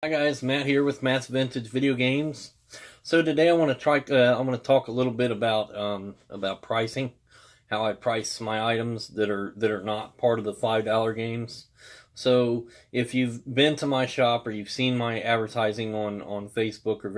Hi guys, Matt here with Matt's Vintage Video Games. So today I want to talk a little bit about pricing, how I price my items that are not part of the $5 games. So if you've been to my shop or you've seen my advertising on Facebook or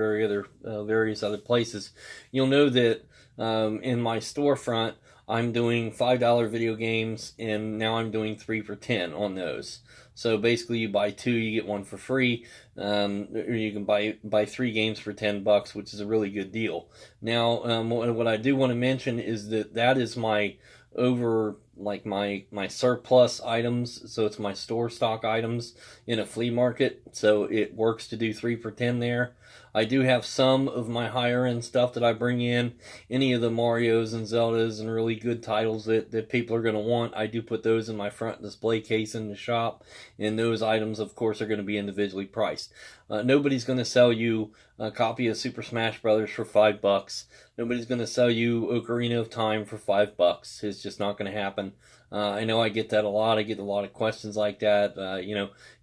various other places, you'll know that in my storefront I'm doing $5 video games, and now I'm doing 3 for 10 on those. So basically, you buy two, you get one for free, or you can buy 3 games for $10, which is a really good deal. Now, what I do want to mention is that is my my surplus items, so it's my store stock items in a flea market, so it works to do 3 for 10 there. I do have some of my higher end stuff that I bring in, any of the Marios and Zeldas and really good titles that people are going to want. I do put those in my front display case in the shop, and those items of course are going to be individually priced. Nobody's going to sell you a copy of Super Smash Brothers for $5. Nobody's going to sell you Ocarina of Time for $5. It's just not going to happen. I know I get that a lot. I get a lot of questions like that.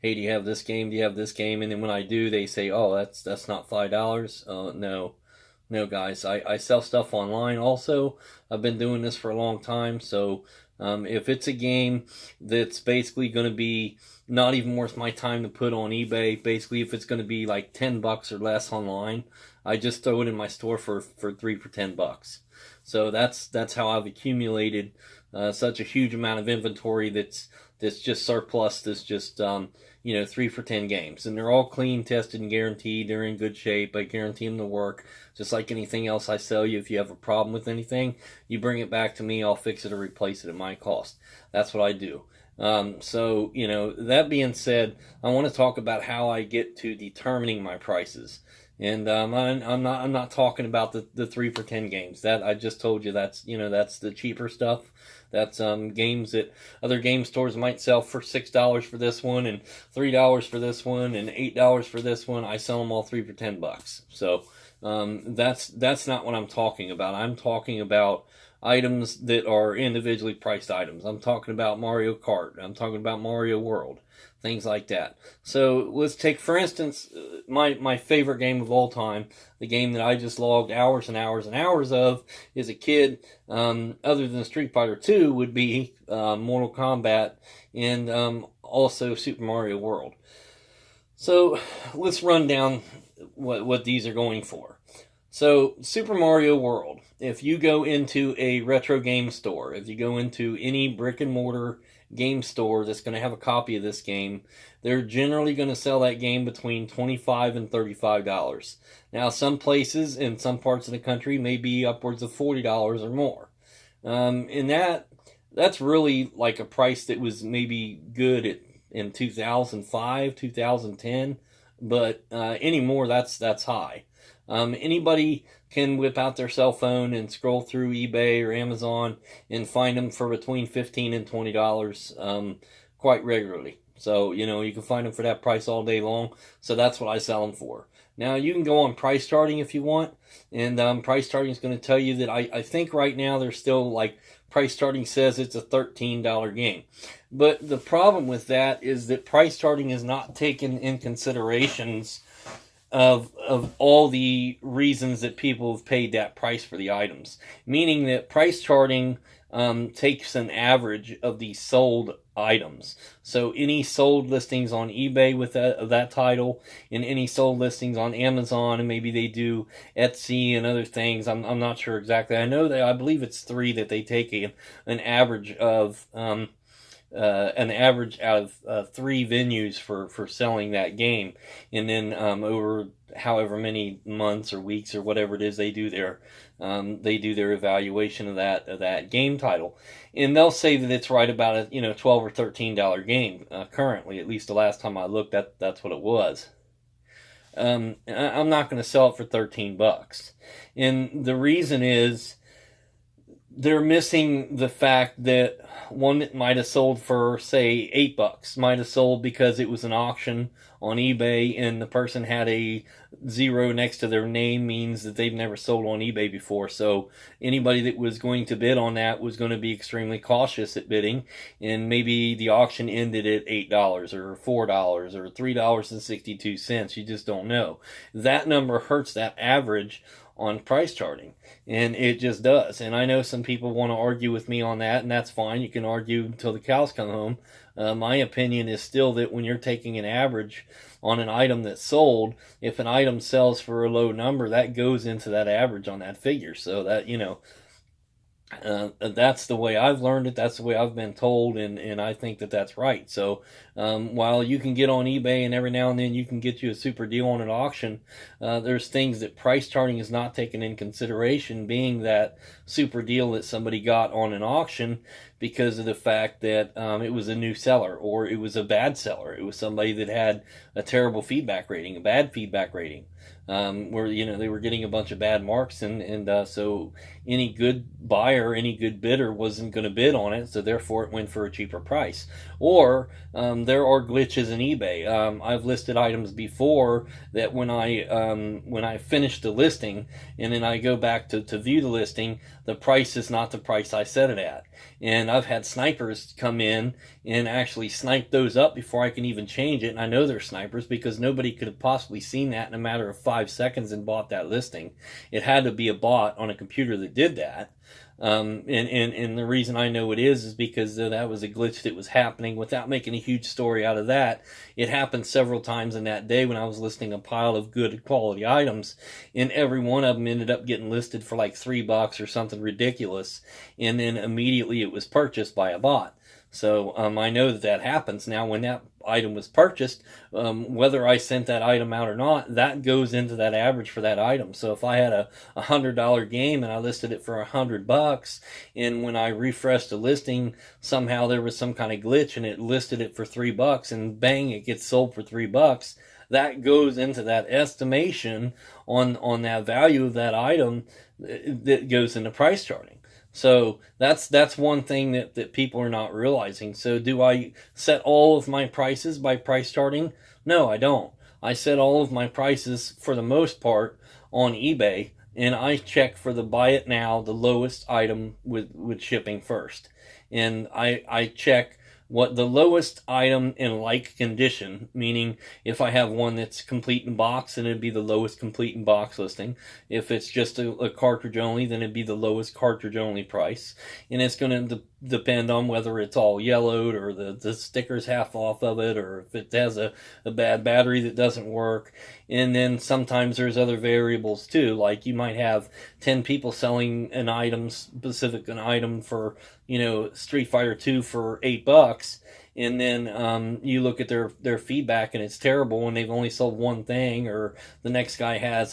Hey, do you have this game? Do you have this game? And then when I do, they say, oh, that's not $5. No. No, guys, I sell stuff online also. I've been doing this for a long time, so if it's a game that's basically going to be not even worth my time to put on eBay, basically if it's going to be like $10 or less online, I just throw it in my store for 3 for $10. So that's how I've accumulated such a huge amount of inventory that's just surplus, that's just 3 for 10 games, and they're all clean, tested, and guaranteed. They're in good shape. I guarantee them to work. Just like anything else I sell you, if you have a problem with anything, you bring it back to me. I'll fix it or replace it at my cost. That's what I do. So that being said, I want to talk about how I get to determining my prices. And I'm not talking about the 3 for 10 games. That I just told you, that's the cheaper stuff. That's games that other game stores might sell for $6 for this one, and $3 for this one, and $8 for this one. I sell them all 3 for $10. So that's not what I'm talking about. I'm talking about items that are individually priced items. I'm talking about Mario Kart. I'm talking about Mario World. Things like that. So let's take, for instance, my favorite game of all time, the game that I just logged hours and hours and hours of as a kid, other than Street Fighter 2, would be Mortal Kombat, and also Super Mario World. So let's run down what these are going for. So Super Mario World, if you go into a retro game store, if you go into any brick and mortar game store that's going to have a copy of this game, they're generally going to sell that game between $25 and $35. Now, some places in some parts of the country may be upwards of $40 or more. And that's really like a price that was maybe good in 2005, 2010, but anymore that's high. Anybody can whip out their cell phone and scroll through eBay or Amazon and find them for between $15 and $20 quite regularly. So, you can find them for that price all day long. So that's what I sell them for. Now, you can go on Pricecharting if you want, and Pricecharting is going to tell you that I think right now they're still like, Pricecharting says it's a $13 game. But the problem with that is that Pricecharting is not taken in considerations of all the reasons that people have paid that price for the items. Meaning that Pricecharting takes an average of the sold items. So any sold listings on eBay with that title, and any sold listings on Amazon, and maybe they do Etsy and other things. I'm not sure exactly. I believe it's 3 that they take an average of out of 3 venues for selling that game, and then over however many months or weeks or whatever it is, they do their evaluation of that game title, and they'll say that it's right about a $12 or $13 game currently. At least the last time I looked, that's what it was. I'm not going to sell it for $13, and the reason is they're missing the fact that one that might have sold for, say, $8 might have sold because it was an auction on eBay and the person had a 0 next to their name, means that they've never sold on eBay before. So anybody that was going to bid on that was going to be extremely cautious at bidding, and maybe the auction ended at $8 or $4 or $3.62. You just don't know. That number hurts that average on price charting, and it just does. And I know some people want to argue with me on that, and that's fine. You can argue until the cows come home. My opinion is still that when you're taking an average on an item that's sold, if an item sells for a low number, that goes into that average on that figure. So that, that's the way I've learned it. That's the way I've been told, and I think that that's right. So while you can get on eBay and every now and then you can get you a super deal on an auction, there's things that price charting is not taken in consideration, being that super deal that somebody got on an auction because of the fact that it was a new seller, or it was a bad seller. It was somebody that had a terrible feedback rating, a bad feedback rating. Where they were getting a bunch of bad marks, and so any good buyer, any good bidder wasn't going to bid on it, so therefore it went for a cheaper price. Or there are glitches in eBay. I've listed items before that when I finish the listing and then I go back to view the listing, the price is not the price I set it at. And I've had snipers come in and actually snipe those up before I can even change it. And I know they're snipers because nobody could have possibly seen that in a matter of 5 seconds and bought that listing. It had to be a bot on a computer that did that. And the reason I know it is because that was a glitch that was happening. Without making a huge story out of that, it happened several times in that day when I was listing a pile of good quality items, and every one of them ended up getting listed for like $3 or something ridiculous, and then immediately it was purchased by a bot. So I know that happens. Now, when that item was purchased, whether I sent that item out or not, that goes into that average for that item. So if I had a $100 game and I listed it for $100, and when I refreshed the listing, somehow there was some kind of glitch and it listed it for $3, and bang, it gets sold for $3. That goes into that estimation on that value of that item that goes into price charting. So that's one thing that people are not realizing. So do I set all of my prices by price charting? No, I don't. I set all of my prices for the most part on eBay, and I check for the buy it now, the lowest item with shipping first. And I check what the lowest item in like condition, meaning if I have one that's complete in box, then it'd be the lowest complete in box listing. If it's just a cartridge only, then it'd be the lowest cartridge only price. And it's going to depend on whether it's all yellowed, or the sticker's half off of it, or if it has a bad battery that doesn't work. And then sometimes there's other variables too, like you might have 10 people selling an item for Street Fighter 2 for $8, and then you look at their feedback and it's terrible, and they've only sold one thing. Or the next guy has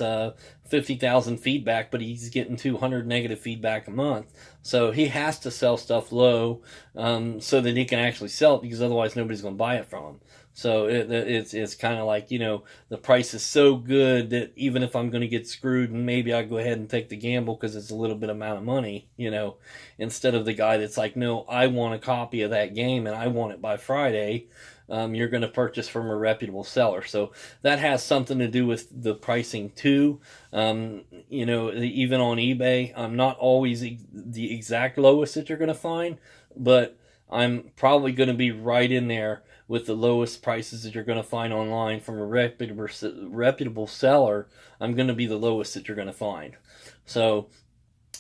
50,000 feedback, but he's getting 200 negative feedback a month. So he has to sell stuff low so that he can actually sell it, because otherwise nobody's going to buy it from him. So it's kind of like, the price is so good that even if I'm going to get screwed, and maybe I go ahead and take the gamble because it's a little bit amount of money, instead of the guy that's like, no, I want a copy of that game and I want it by Friday. You're going to purchase from a reputable seller. So that has something to do with the pricing too. Even on eBay, I'm not always the exact lowest that you're going to find, but I'm probably going to be right in there with the lowest prices that you're going to find online from a reputable seller. I'm going to be the lowest that you're going to find. So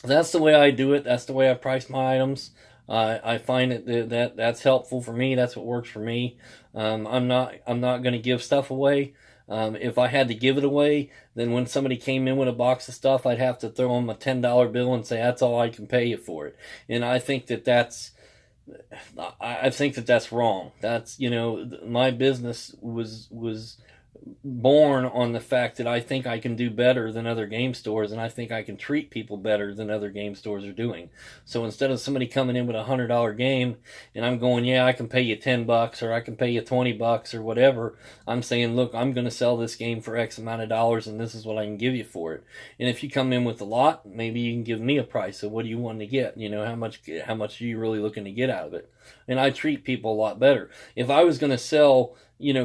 that's the way I do it. That's the way I price my items. I find that's helpful for me. That's what works for me. I'm not going to give stuff away. If I had to give it away, then when somebody came in with a box of stuff, I'd have to throw them a $10 bill and say, that's all I can pay you for it. And I think that's wrong. That's, my business was born on the fact that I think I can do better than other game stores, and I think I can treat people better than other game stores are doing. So instead of somebody coming in with $100 game and I'm going, yeah, I can pay you $10 or I can pay you $20 or whatever, I'm saying, look, I'm going to sell this game for X amount of dollars, and this is what I can give you for it. And if you come in with a lot, maybe you can give me a price. So what do you want to get? How much are you really looking to get out of it? and I treat people a lot better. If I was going to sell,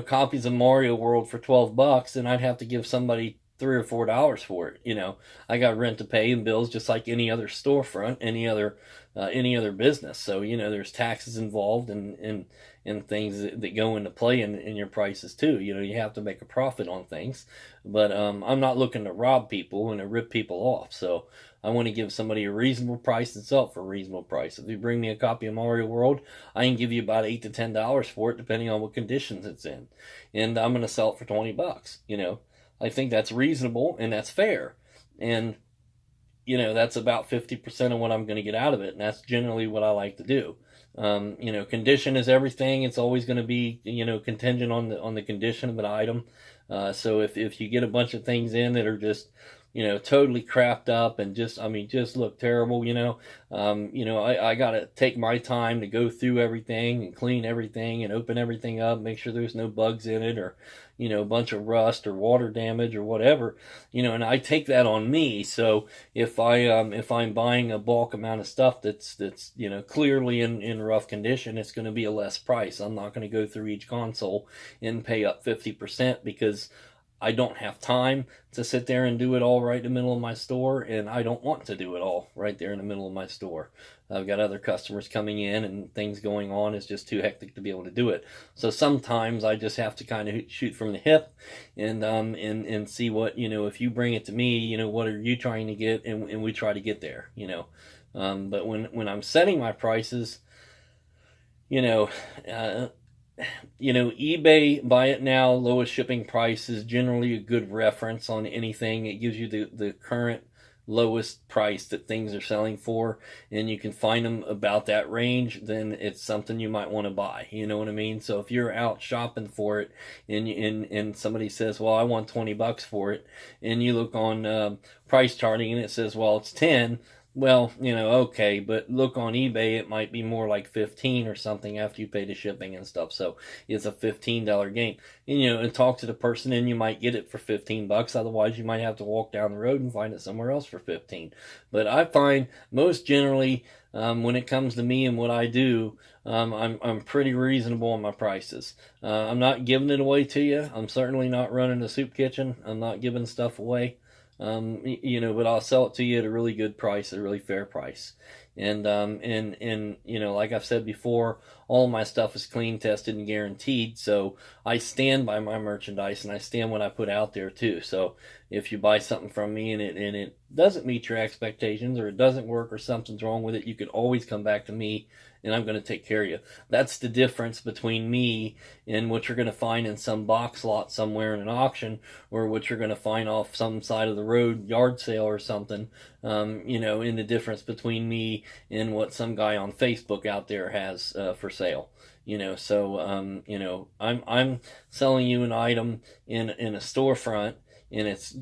copies of Mario World for $12, then I'd have to give somebody $3 or $4 for it. I got rent to pay and bills just like any other storefront, any other business. So there's taxes involved and things that go into play in your prices too. You have to make a profit on things, but I'm not looking to rob people and to rip people off. So I want to give somebody a reasonable price and sell it for a reasonable price. If you bring me a copy of Mario World, I can give you about $8 to $10 for it, depending on what conditions it's in, and I'm going to sell it for $20. I think that's reasonable and that's fair, and that's about 50% of what I'm going to get out of it, and that's generally what I like to do. Condition is everything. It's always going to be, contingent on the condition of an item. So if you get a bunch of things in that are just, totally crapped up and just look terrible, I got to take my time to go through everything and clean everything and open everything up, make sure there's no bugs in it or, a bunch of rust or water damage or whatever, and I take that on me. So if I'm buying a bulk amount of stuff that's clearly in rough condition, it's going to be a less price. I'm not going to go through each console and pay up 50% because I don't have time to sit there and do it all right in the middle of my store, and I don't want to do it all right there in the middle of my store. I've got other customers coming in and things going on. It's just too hectic to be able to do it. So sometimes I just have to kind of shoot from the hip and see what, if you bring it to me, what are you trying to get, and we try to get there, But when I'm setting my prices, eBay, buy it now, lowest shipping price is generally a good reference on anything. It gives you the current lowest price that things are selling for, and you can find them about that range. Then it's something you might want to buy. You know what I mean? So if you're out shopping for it and somebody says, well, I want $20 for it, and you look on Pricecharting and it says, well, it's 10. Well, okay, but look on eBay, it might be more like 15 or something after you pay the shipping and stuff. So it's a $15 game. And talk to the person, and you might get it for $15. Otherwise, you might have to walk down the road and find it somewhere else for 15. But I find most generally, when it comes to me and what I do, I'm pretty reasonable on my prices. I'm not giving it away to you. I'm certainly not running a soup kitchen. I'm not giving stuff away. But I'll sell it to you at a really good price, a really fair price. And like I've said before, all my stuff is clean, tested, and guaranteed. So I stand by my merchandise, and I stand what I put out there too. So if you buy something from me and it doesn't meet your expectations, or it doesn't work, or something's wrong with it, you can always come back to me, and I'm going to take care of you. That's the difference between me and what you're going to find in some box lot somewhere in an auction, or what you're going to find off some side of the road yard sale or something. In the difference between me and what some guy on Facebook out there has for sale. So I'm selling you an item in a storefront, and it's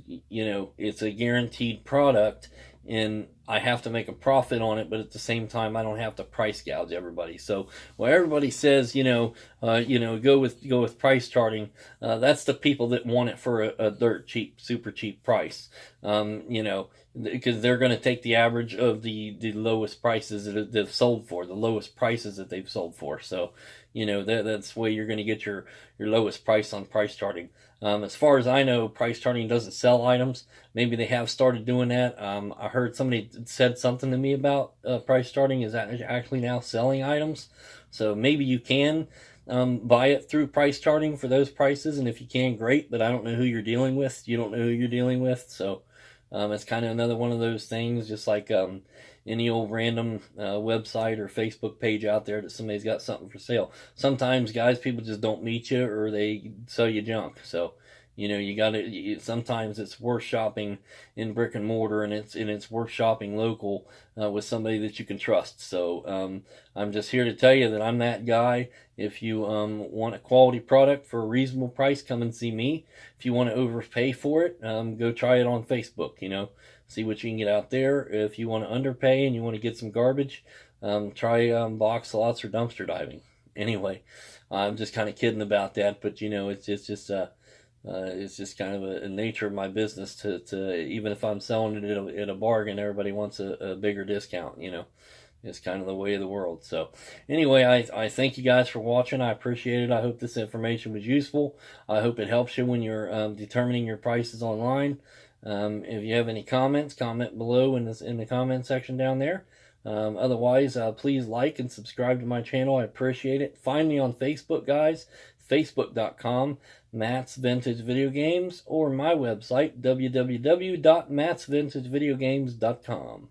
a guaranteed product, and I have to make a profit on it, but at the same time, I don't have to price gouge everybody. So, well, everybody says, go with price charting. That's the people that want it for a dirt cheap, super cheap price. Because they're going to take the average of the lowest prices that they've sold for, the lowest prices that they've sold for. So, that's the way you're going to get your lowest price on price charting. As far as I know, price charting doesn't sell items. Maybe they have started doing that. I heard somebody said something to me about price charting is actually now selling items. So maybe you can buy it through price charting for those prices. And if you can, great. But I don't know who you're dealing with. You don't know who you're dealing with. So it's kind of another one of those things, just like any old random website or Facebook page out there that somebody's got something for sale. Sometimes, guys, people just don't meet you, or they sell you junk. So, you got to. Sometimes it's worth shopping in brick and mortar, and it's worth shopping local with somebody that you can trust. So, I'm just here to tell you that I'm that guy. If you want a quality product for a reasonable price, come and see me. If you want to overpay for it, go try it on Facebook. See what you can get out there. If you want to underpay and you want to get some garbage, try box lots or dumpster diving. Anyway, I'm just kind of kidding about that, but it's just kind of a nature of my business to even if I'm selling it at a bargain, everybody wants a bigger discount. It's kind of the way of the world. So anyway, I thank you guys for watching. I appreciate it. I hope this information was useful. I hope it helps you when you're determining your prices online. If you have any comments, comment below in the comment section down there. Otherwise, please like and subscribe to my channel. I appreciate it. Find me on Facebook, guys. Facebook.com, Matt's Vintage Video Games, or my website, www.mattsvintagevideogames.com.